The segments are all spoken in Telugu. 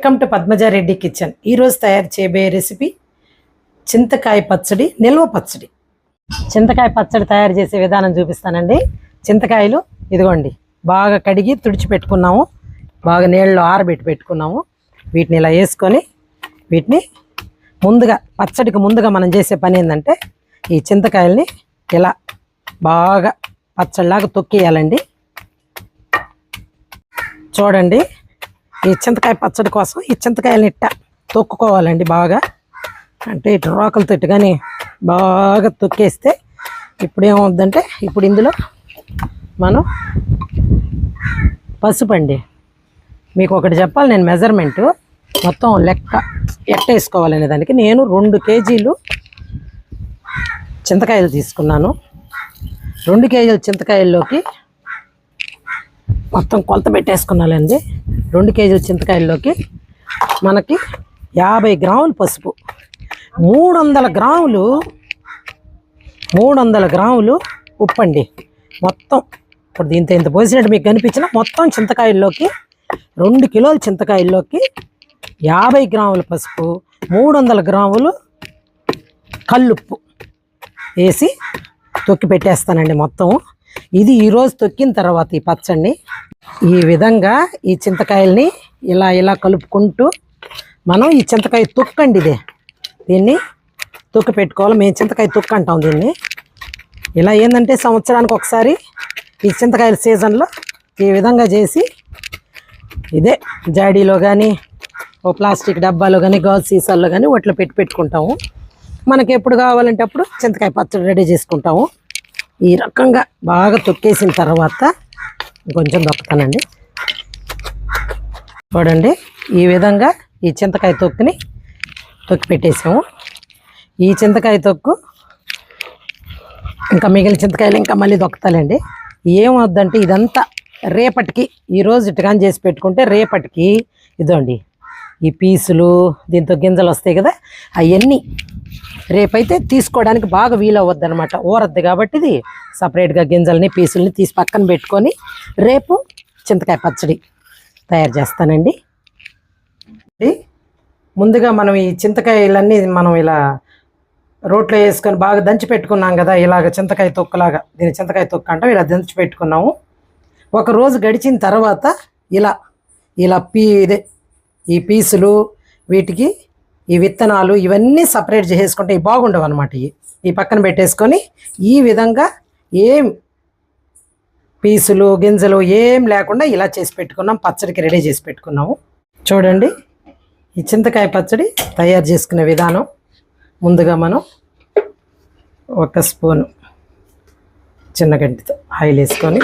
Welcome to Padmaja Reddy kitchen. ఈరోజు తయారు చేయబోయే రెసిపీ చింతకాయ పచ్చడి, నిల్వ పచ్చడి. చింతకాయ పచ్చడి తయారు చేసే విధానం చూపిస్తానండి. చింతకాయలు ఇదిగోండి, బాగా కడిగి తుడిచి పెట్టుకున్నాము, బాగా నీళ్ళలో ఆరబెట్టి పెట్టుకున్నాము. వీటిని ఇలా వేసుకొని వీటిని పచ్చడికి ముందుగా మనం చేసే పని ఏంటంటే ఈ చింతకాయల్ని ఇలా బాగా పచ్చడిలాగా తొక్కేయాలండి. చూడండి, ఈ చింతకాయ పచ్చడి కోసం ఈ చింతకాయలని ఇట్ట తొక్కుకోవాలండి బాగా. అంటే ఇటు రోకలతో కానీ బాగా తొక్కేస్తే ఇప్పుడు ఏమవుద్దంటే, ఇప్పుడు ఇందులో మనం పసుపు అండి, మీకు ఒకటి చెప్పాలి, నేను మెజర్మెంటు మొత్తం లెక్క ఎట్ట వేసుకోవాలనే దానికి నేను 2 కేజీలు చింతకాయలు తీసుకున్నాను. 2 కేజీల చింతకాయల్లోకి మొత్తం కొలత పెట్టేసుకున్నానండి. 2 కేజీల చింతకాయల్లోకి మనకి 50 గ్రాములు పసుపు, 300 గ్రాములు ఉప్పు అండి. మొత్తం ఇప్పుడు దీంతో ఇంత పోసినట్టు మీకు కనిపించిన మొత్తం చింతకాయల్లోకి 2 కిలోల చింతకాయల్లోకి 50 గ్రాముల పసుపు, 300 గ్రాములు కల్లుప్పు వేసి తొక్కి పెట్టేస్తానండి మొత్తం. ఇది ఈరోజు తొక్కిన తర్వాత ఈ పచ్చడిని ఈ విధంగా ఈ చింతకాయల్ని ఇలా ఇలా కలుపుకుంటూ మనం ఈ చింతకాయ తొక్కండి, దీన్ని తొక్కి పెట్టుకోవాలి. మేము చింతకాయ తొక్కు అంటాం దీన్ని. ఇలా ఏంటంటే సంవత్సరానికి ఒకసారి ఈ చింతకాయల సీజన్లో ఈ విధంగా చేసి ఇదే జాడీలో కానీ ఓ ప్లాస్టిక్ డబ్బాలో కానీ గాజు సీసాల్లో కానీ వాటిలో పెట్టుకుంటాము. మనకి ఎప్పుడు కావాలంటే అప్పుడు చింతకాయ పచ్చడి రెడీ చేసుకుంటాము. ఈ రకంగా బాగా తొక్కేసిన తర్వాత కొంచెం దొక్కుతానండి. చూడండి, ఈ విధంగా ఈ చింతకాయ తొక్కి పెట్టేసాము. ఈ చింతకాయ తొక్కు ఇంకా మిగిలిన చింతకాయలు ఇంకా మళ్ళీ దొక్కుతాలండి. ఏమవుద్దంటే ఇదంతా రేపటికి, ఈరోజు ఇటుగాని చేసి పెట్టుకుంటే రేపటికి ఇదండి ఈ పీసులు దీంతో గింజలు వస్తాయి కదా, అవన్నీ రేపైతే తీసుకోవడానికి బాగా వీలవద్దు అనమాట. ఊరద్దు కాబట్టి ఇది సపరేట్గా గింజల్ని పీసుల్ని తీసి పక్కన పెట్టుకొని రేపు చింతకాయ పచ్చడి తయారు చేస్తానండి. ముందుగా మనం ఈ చింతకాయలన్నీ మనం ఇలా రోట్లో వేసుకొని బాగా దంచి పెట్టుకున్నాం కదా, ఇలాగ చింతకాయ తొక్కులాగా, దీని చింతకాయ తొక్కు అంటాం. ఇలా దంచి పెట్టుకున్నాము. ఒక రోజు గడిచిన తర్వాత ఇలా ఇలా ఈ పీసులు, వీటికి ఈ విత్తనాలు ఇవన్నీ సపరేట్ చేసుకుంటే ఇవి బాగుండవు అనమాట. ఈ పక్కన పెట్టేసుకొని ఈ విధంగా ఏం పీసులు గింజలు ఏం లేకుండా ఇలా చేసి పెట్టుకున్నాం. పచ్చడికి రెడీ చేసి పెట్టుకున్నాము. చూడండి, ఈ చింతకాయ పచ్చడి తయారు చేసుకునే విధానం. ముందుగా మనం 1 స్పూను చిన్న గంటితో ఆయిల్ వేసుకొని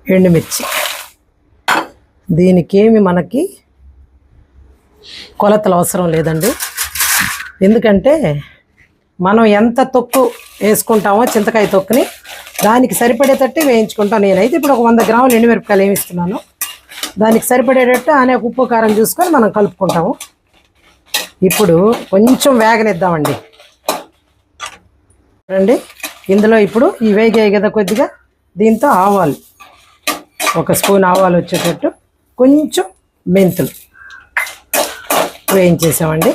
ఎండుమిర్చి, దీనికేమి మనకి కొలతలు అవసరం లేదండి. ఎందుకంటే మనం ఎంత తొక్కు వేసుకుంటామో చింతకాయ తొక్కుని దానికి సరిపడేటట్టు వేయించుకుంటాం. నేనైతే ఇప్పుడు ఒక 100 గ్రాములు ఎండుమిరపకాయలు వేయిస్తున్నాను. దానికి సరిపడేటట్టు అనే ఉప్పు కారం చూసుకొని మనం కలుపుకుంటాము. ఇప్పుడు కొంచెం వేగనిద్దామండి. చూడండి, ఇందులో ఇప్పుడు ఈ వేగాయి కదా కొద్దిగా, దీంతో ఆవాలు 1 స్పూన్ ఆవాలు వచ్చేటట్టు, కొంచెం మెంతులు వేయించేసామండి.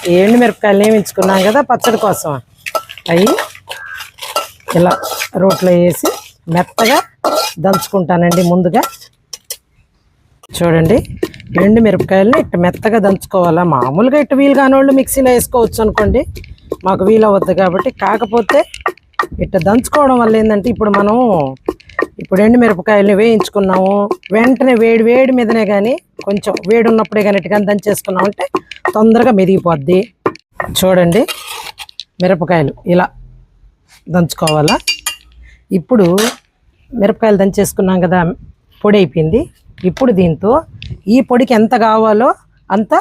ఈ ఎండుమిరపకాయలు వేయించుకున్నాం కదా పచ్చడి కోసం, అవి ఇలా రోట్లో వేసి మెత్తగా దంచుకుంటానండి. ముందుగా చూడండి, ఎండుమిరపకాయలని ఇట్లా మెత్తగా దంచుకోవాలా. మామూలుగా ఇట్లా వీలు కాని వాళ్ళు మిక్సీలో వేసుకోవచ్చు అనుకోండి, మాకు వీలు అవ్వద్దు కాబట్టి. కాకపోతే ఇట్లా దంచుకోవడం వల్ల ఏంటంటే ఇప్పుడు ఎండుమిరపకాయలని వేయించుకున్నాము, వెంటనే వేడి మీదనే కానీ కొంచెం వేడి ఉన్నప్పుడే కానీ ఇటు కానీ దంచేసుకున్నామంటే తొందరగా మెదిగిపోద్ది. చూడండి, మిరపకాయలు ఇలా దంచుకోవాలా. ఇప్పుడు మిరపకాయలు దంచేసుకున్నాం కదా, పొడి అయిపోయింది. ఇప్పుడు దీంతో ఈ పొడికి ఎంత కావాలో అంత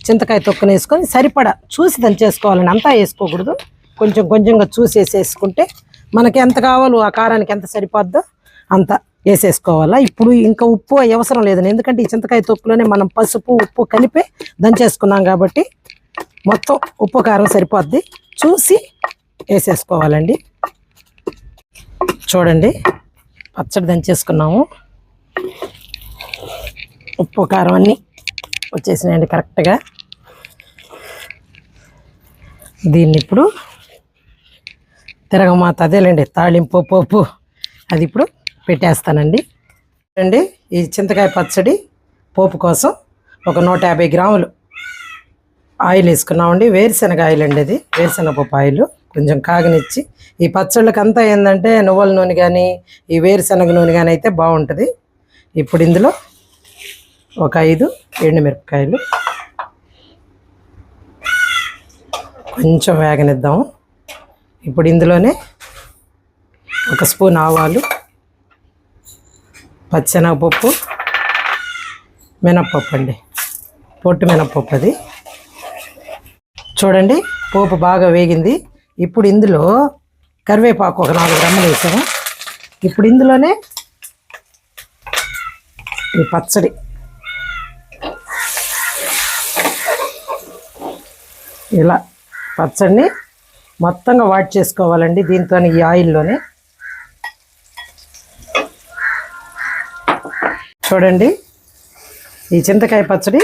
చింతకాయ తొక్కుని వేసుకొని సరిపడా చూసి దంచేసుకోవాలని, అంతా వేసుకోకూడదు, కొంచెం కొంచెంగా చూసి వేసేసుకుంటే మనకి ఎంత కావాలో ఆ కారానికి ఎంత సరిపోద్దో అంత వేసేసుకోవాలా. ఇప్పుడు ఇంకా ఉప్పు అవసరం లేదండి, ఎందుకంటే ఈ చింతకాయ తొక్కులోనే మనం పసుపు ఉప్పు కలిపి దంచేసుకున్నాం కాబట్టి మొత్తం ఉప్పు కారం సరిపోద్ది, చూసి వేసేసుకోవాలండి. చూడండి, పచ్చడి దంచేసుకున్నాము. ఉప్పు కారం అన్నీ వచ్చేసినాయండి కరెక్ట్గా. దీన్ని ఇప్పుడు తిరగమాత అదేలేండి తాళింపు పోపు అది ఇప్పుడు పెట్టేస్తానండి. అండి ఈ చింతకాయ పచ్చడి పోపు కోసం ఒక 150 గ్రాములు ఆయిల్ వేసుకున్నామండి. వేరుశనగ ఆయిల్ అండి, అది వేరుశనగపప్పు ఆయిల్ కొంచెం కాగనిచ్చి. ఈ పచ్చళ్ళకంతా ఏంటంటే నువ్వుల నూనె కానీ ఈ వేరుశనగ నూనె కానీ అయితే బాగుంటుంది. ఇప్పుడు ఇందులో ఒక 5 ఎండుమిరపకాయలు కొంచెం వేగనిద్దాము. ఇప్పుడు ఇందులోనే ఒక స్పూన్ ఆవాలు, పచ్చెనగపప్పు, మినప్పప్పు అండి, పొట్టు మినప్పప్పు అది. చూడండి పోపు బాగా వేగింది. ఇప్పుడు ఇందులో కరివేపాకు ఒక 4 గ్రాములు వేసాము. ఇప్పుడు ఇందులోనే ఈ పచ్చడి ఇలా పచ్చడిని మొత్తంగా వాట్ చేసుకోవాలండి దీంతో ఈ ఆయిల్లోనే. చూడండి ఈ చింతకాయ పచ్చడి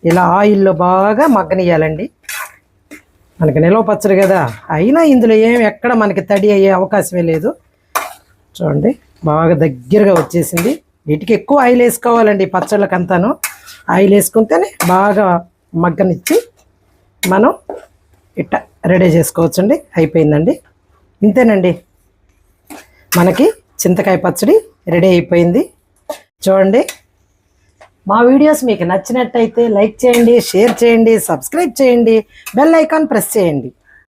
ఇలా ఆయిల్లో బాగా మగ్గనియాలండి. మనకి నిలవ పచ్చడి కదా, అయినా ఇందులో ఎక్కడ మనకి తడి అయ్యే అవకాశమే లేదు. చూడండి బాగా దగ్గరగా వచ్చేసింది. వీటికి ఎక్కువ ఆయిల్ వేసుకోవాలండి ఈ పచ్చళ్ళకంతాను. ఆయిల్ వేసుకుంటేనే బాగా మగ్గనిచ్చి మనం ఇట్ట రెడీ చేసుకోవచ్చండి. అయిపోయిందండి, ఇంతేనండి, మనకి చింతకాయ పచ్చడి రెడీ అయిపోయింది. చూడండి మా వీడియోస్ మీకు నచ్చినట్టయితే లైక్ చేయండి, షేర్ చేయండి, సబ్స్క్రైబ్ చేయండి, బెల్ ఐకాన్ ప్రెస్ చేయండి.